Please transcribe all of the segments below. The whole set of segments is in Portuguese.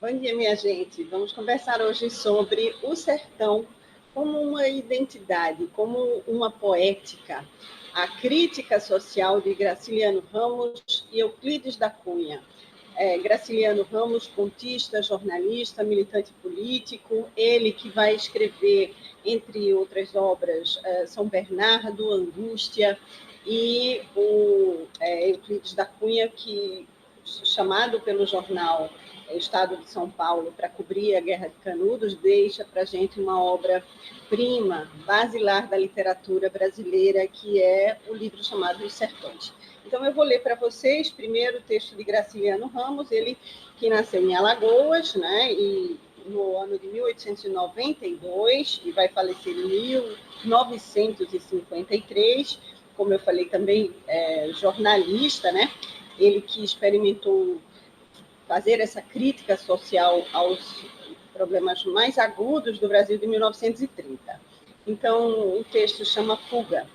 Bom dia, minha gente. Vamos conversar hoje sobre o sertão como uma identidade, como uma poética, a crítica social de Graciliano Ramos e Euclides da Cunha. Graciliano Ramos, contista, jornalista, militante político, ele que vai escrever, entre outras obras, São Bernardo, Angústia, e o Euclides da Cunha, que, chamado pelo jornal Estado de São Paulo para cobrir a Guerra de Canudos, deixa para a gente uma obra-prima, basilar da literatura brasileira, que é o livro chamado Os Sertões. Então, eu vou ler para vocês primeiro o texto de Graciliano Ramos, ele que nasceu em Alagoas, né, e no ano de 1892, e vai falecer em 1953, como eu falei também, jornalista, né, ele que experimentou fazer essa crítica social aos problemas mais agudos do Brasil de 1930. Então, o texto chama Fuga.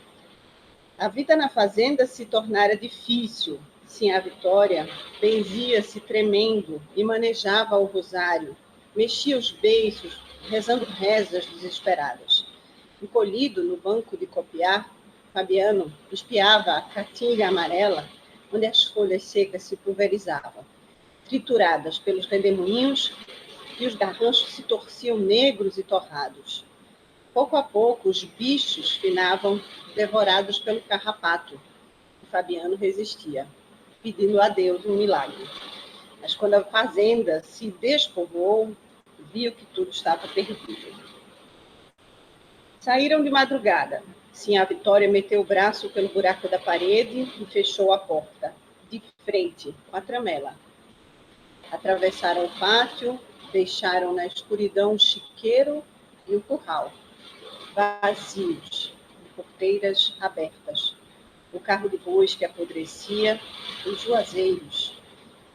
A vida na fazenda se tornara difícil. Sinhá Vitória benzia-se tremendo e manejava o rosário, mexia os beiços, rezando rezas desesperadas. Encolhido no banco de copiar, Fabiano espiava a caatinga amarela, onde as folhas secas se pulverizavam, trituradas pelos redemoinhos, e os garranchos se torciam negros e torrados. Pouco a pouco, os bichos finavam, devorados pelo carrapato. E Fabiano resistia, pedindo a Deus um milagre. Mas quando a fazenda se despovoou, viu que tudo estava perdido. Saíram de madrugada. Sinhá Vitória meteu o braço pelo buraco da parede e fechou a porta, de frente, com a tramela. Atravessaram o pátio, deixaram na escuridão o chiqueiro e o curral, vazios, de porteiras abertas. O carro de bois que apodrecia, os juazeiros.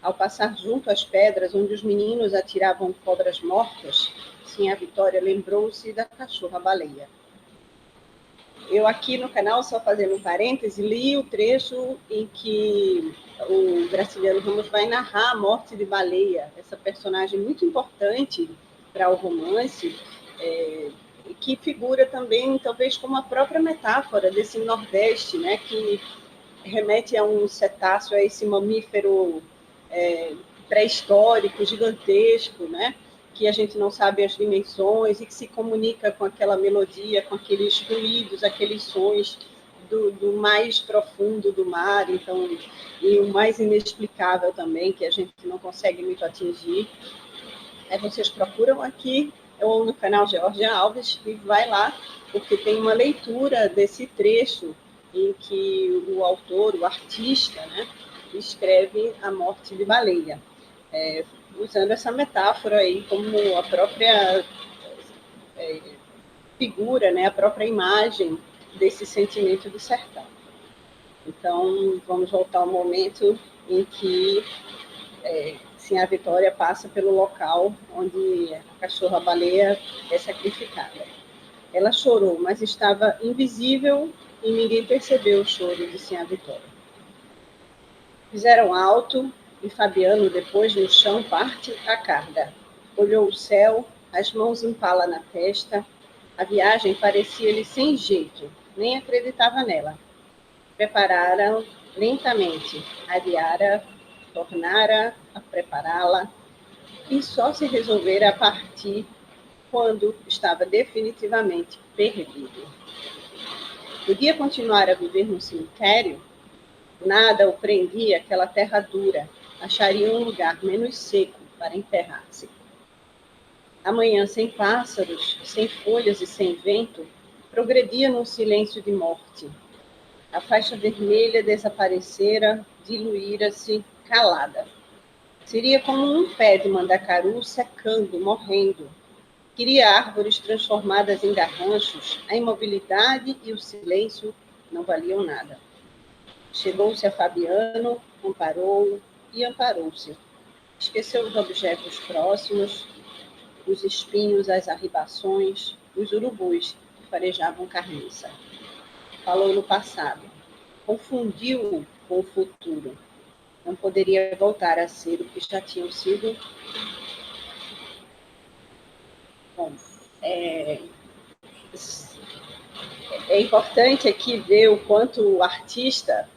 Ao passar junto às pedras onde os meninos atiravam cobras mortas, Sinhá Vitória lembrou-se da cachorra-baleia. Eu aqui no canal, só fazendo um parêntese, li o trecho em que o Graciliano Ramos vai narrar a morte de Baleia, essa personagem muito importante para o romance, que figura também, talvez, como a própria metáfora desse Nordeste, né, que remete a um cetáceo, a esse mamífero pré-histórico, gigantesco, né, que a gente não sabe as dimensões e que se comunica com aquela melodia, com aqueles ruídos, aqueles sons do mais profundo do mar, então, e o mais inexplicável também, que a gente não consegue muito atingir. Aí vocês procuram aqui, ou no canal Georgia Alves, e vai lá, porque tem uma leitura desse trecho em que o autor, o artista, né, escreve a morte de Baleia, usando essa metáfora aí como a própria figura, né, a própria imagem desse sentimento do sertão. Então, vamos voltar ao momento em que Sinhá Vitória passa pelo local onde a cachorra-baleia é sacrificada. Ela chorou, mas estava invisível e ninguém percebeu o choro de Sinhá Vitória. Fizeram alto e Fabiano, depois no chão, parte a carga. Olhou o céu, as mãos em pala na testa. A viagem parecia-lhe sem jeito, nem acreditava nela. Prepararam lentamente, adiara, tornara a prepará-la, e só se resolvera a partir quando estava definitivamente perdido. Podia continuar a viver no cemitério? Nada o prendia àquela terra dura. Acharia um lugar menos seco para enterrar-se. Amanhã, sem pássaros, sem folhas e sem vento, progredia num silêncio de morte. A faixa vermelha desaparecera, diluíra-se, calada. Seria como um pé de mandacaru secando, morrendo. Queria árvores transformadas em garranchos. A imobilidade e o silêncio não valiam nada. Chegou-se a Fabiano, amparou-o e amparou-se. Esqueceu os objetos próximos, os espinhos, as arribações, os urubus que farejavam carniça. Falou no passado. Confundiu-o com o futuro. Não poderia voltar a ser o que já tinham sido Bom, é importante aqui ver o quanto o artista,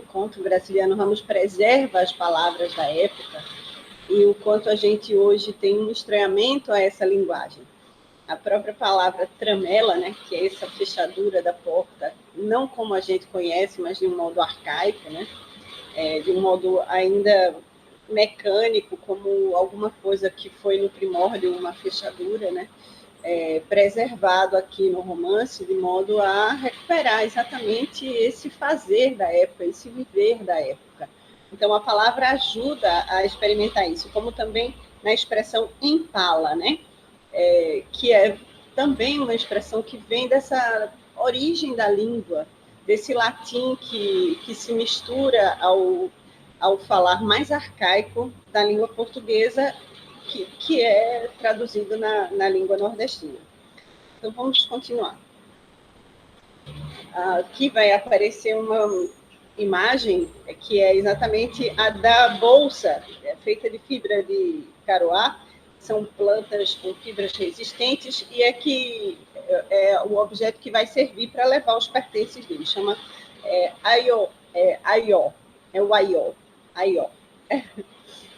quanto o Graciliano Ramos preserva as palavras da época e o quanto a gente hoje tem um estranhamento a essa linguagem. A própria palavra tramela, né, que é essa fechadura da porta, não como a gente conhece, mas de um modo arcaico, né, de um modo ainda mecânico, como alguma coisa que foi no primórdio uma fechadura, né, preservado aqui no romance, de modo a recuperar exatamente esse fazer da época, esse viver da época. Então, a palavra ajuda a experimentar isso, como também na expressão empala, né? Que é também uma expressão que vem dessa origem da língua, desse latim que se mistura ao falar mais arcaico da língua portuguesa, que é traduzido na língua nordestina. Então, vamos continuar. Aqui vai aparecer uma imagem que é exatamente a da bolsa, feita de fibra de caroá. São plantas com fibras resistentes e é o objeto que vai servir para levar os pertences dele. Chama aió, é o aió.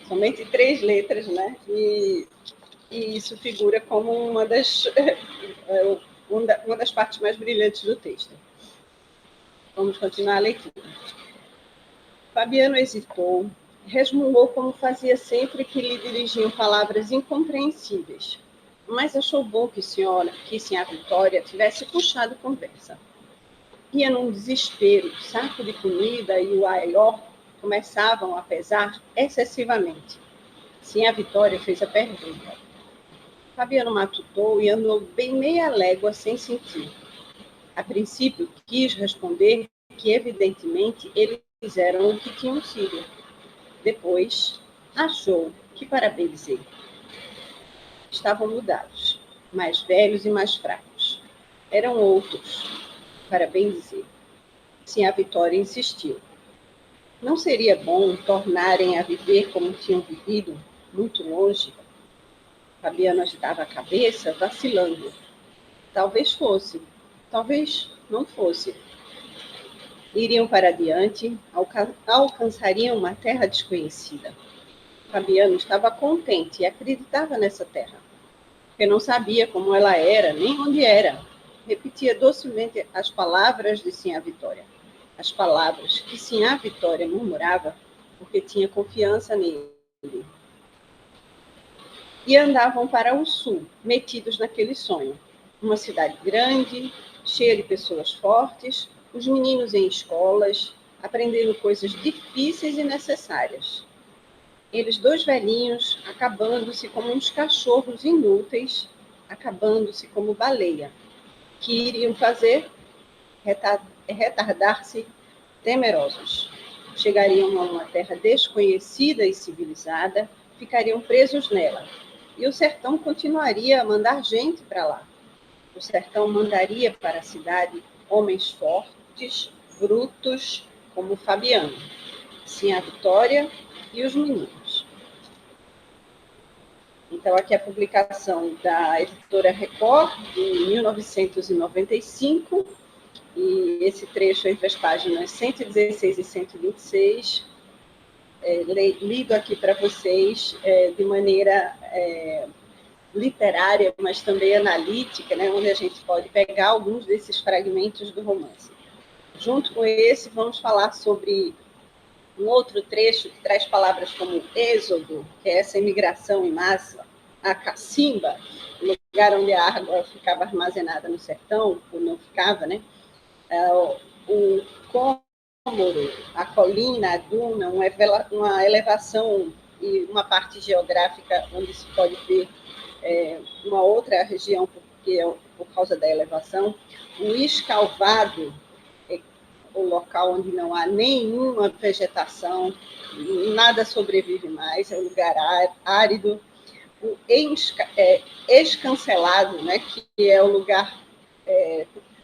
Somente 3 letras, né? E isso figura como uma das partes mais brilhantes do texto. Vamos continuar a leitura. Fabiano hesitou, resmungou como fazia sempre que lhe dirigiam palavras incompreensíveis, mas achou bom que Sinha Vitória tivesse puxado conversa. Ia num desespero, o saco de comida e o aió começavam a pesar excessivamente. Sinha Vitória fez a pergunta. Fabiano matutou e andou bem meia légua sem sentir. A princípio, quis responder que, evidentemente, eles eram o que tinham sido. Depois, achou que, para bem dizer, estavam mudados, mais velhos e mais fracos. Eram outros, para bem dizer. Sinha Vitória insistiu. Não seria bom tornarem a viver como tinham vivido, muito longe? Fabiano agitava a cabeça, vacilando. Talvez fosse, talvez não fosse. Iriam para diante, alcançariam uma terra desconhecida. Fabiano estava contente e acreditava nessa terra, porque não sabia como ela era, nem onde era. Repetia docemente as palavras de Sinha Vitória. As palavras que Sinha Vitória murmurava, porque tinha confiança nele. E andavam para o sul, metidos naquele sonho. Uma cidade grande, cheia de pessoas fortes, os meninos em escolas, aprendendo coisas difíceis e necessárias. Eles, 2 velhinhos, acabando-se como uns cachorros inúteis, acabando-se como baleia. Que iriam fazer? Retardar-se temerosos. Chegariam a uma terra desconhecida e civilizada, ficariam presos nela. E o sertão continuaria a mandar gente para lá. O sertão mandaria para a cidade homens fortes, brutos, como Fabiano, Sinha Vitória e os meninos. Então, aqui a publicação da editora Record, de 1995, e esse trecho entre as páginas 116 e 126, lido aqui para vocês de maneira literária, mas também analítica, né, onde a gente pode pegar alguns desses fragmentos do romance. Junto com esse, vamos falar sobre um outro trecho que traz palavras como êxodo, que é essa imigração em massa, a cacimba, o lugar onde a água ficava armazenada no sertão, ou não ficava, né? O cômoro, a colina, a duna, uma elevação e uma parte geográfica onde se pode ver uma outra região por causa da elevação. O escalvado, o local onde não há nenhuma vegetação, nada sobrevive mais, é um lugar árido. O escancelado, né, que é o lugar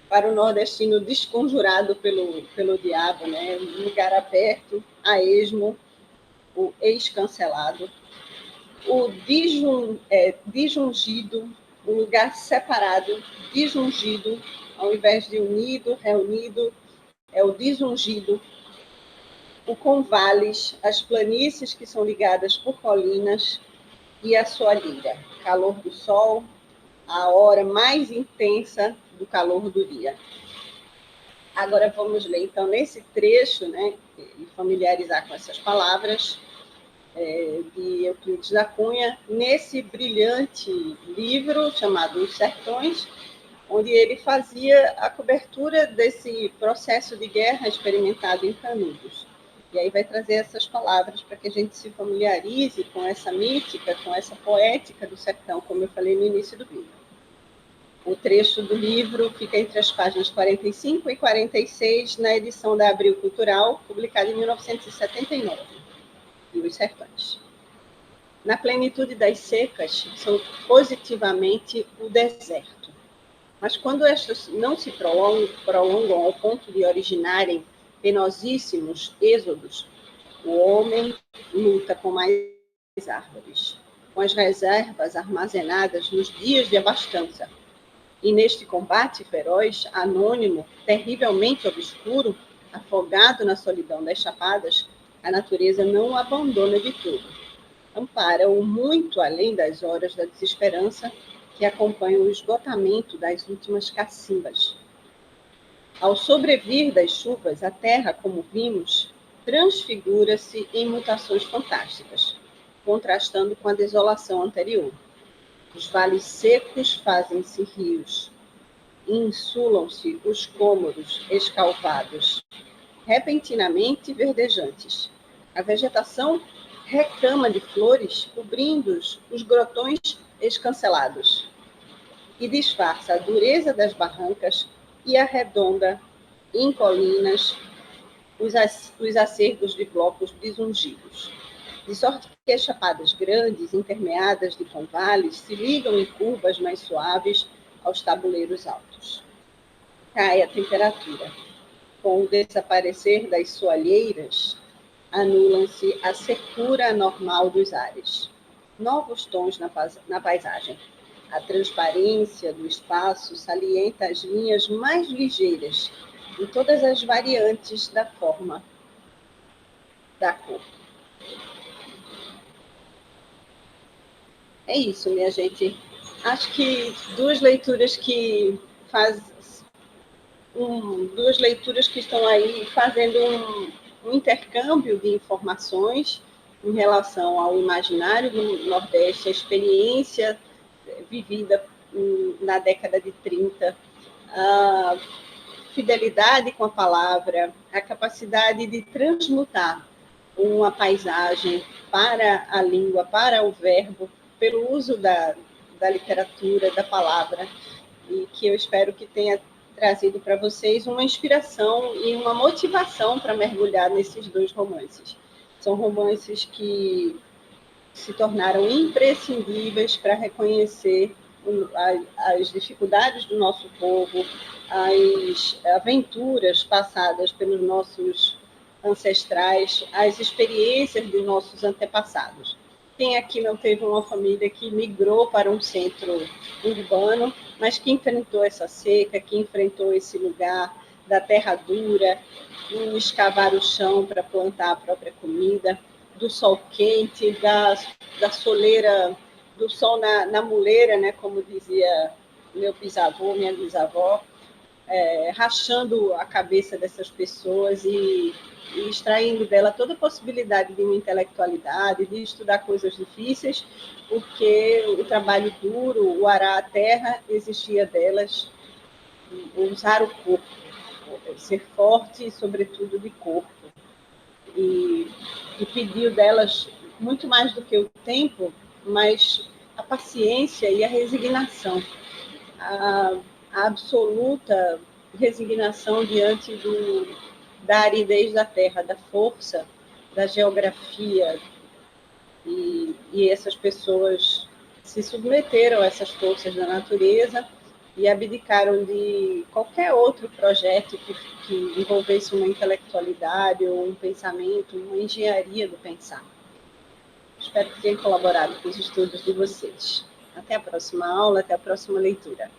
para o nordestino desconjurado pelo diabo, né, um lugar aberto, a esmo, o escancelado. O disjungido, um lugar separado, desungido, ao invés de unido, reunido, é o desungido, o convales, as planícies que são ligadas por colinas e a soalheira, calor do sol, a hora mais intensa do calor do dia. Agora vamos ler, então, nesse trecho, né, e familiarizar com essas palavras de Euclides da Cunha, nesse brilhante livro chamado Os Sertões, onde ele fazia a cobertura desse processo de guerra experimentado em Canudos. E aí vai trazer essas palavras para que a gente se familiarize com essa mítica, com essa poética do sertão, como eu falei no início do vídeo. O trecho do livro fica entre as páginas 45 e 46, na edição da Abril Cultural, publicada em 1979, e Os Sertões. Na plenitude das secas, são positivamente o deserto. Mas quando estas não se prolongam ao ponto de originarem penosíssimos êxodos, o homem luta com mais árvores, com as reservas armazenadas nos dias de abastança. E neste combate feroz, anônimo, terrivelmente obscuro, afogado na solidão das chapadas, a natureza não o abandona de tudo. Ampara-o muito além das horas da desesperança que acompanham o esgotamento das últimas cacimbas. Ao sobrevir das chuvas, a terra, como vimos, transfigura-se em mutações fantásticas, contrastando com a desolação anterior. Os vales secos fazem-se rios, insulam-se os cômoros escalvados, repentinamente verdejantes. A vegetação recama de flores, cobrindo os grotões escancelados, e disfarça a dureza das barrancas e arredonda em colinas os acervos de blocos desungidos. De sorte que as chapadas grandes, intermeadas de convales, se ligam em curvas mais suaves aos tabuleiros altos. Cai a temperatura. Com o desaparecer das soalheiras, anulam-se a secura normal dos ares. Novos tons na paisagem. A transparência do espaço salienta as linhas mais ligeiras em todas as variantes da forma, da cor. É isso, minha gente. Acho que duas leituras que estão aí fazendo um intercâmbio de informações em relação ao imaginário do Nordeste, a experiência vivida na década de 30, a fidelidade com a palavra, a capacidade de transmutar uma paisagem para a língua, para o verbo, pelo uso da literatura, da palavra, e que eu espero que tenha trazido para vocês uma inspiração e uma motivação para mergulhar nesses dois romances. São romances que se tornaram imprescindíveis para reconhecer as dificuldades do nosso povo, as aventuras passadas pelos nossos ancestrais, as experiências dos nossos antepassados. Quem aqui não teve uma família que migrou para um centro urbano, mas que enfrentou essa seca, que enfrentou esse lugar da terra dura, do escavar o chão para plantar a própria comida, do sol quente, da soleira, do sol na muleira, né, como dizia meu bisavô, minha bisavó, rachando a cabeça dessas pessoas e extraindo dela toda a possibilidade de uma intelectualidade, de estudar coisas difíceis, porque o trabalho duro, o arar a terra, exigia delas usar o corpo, ser forte, sobretudo de corpo. E pediu delas muito mais do que o tempo, mas a paciência e a resignação, a absoluta resignação diante da aridez da terra, da força, da geografia, e essas pessoas se submeteram a essas forças da natureza e abdicaram de qualquer outro projeto que envolvesse uma intelectualidade ou um pensamento, uma engenharia do pensar. Espero que tenham colaborado com os estudos de vocês. Até a próxima aula, até a próxima leitura.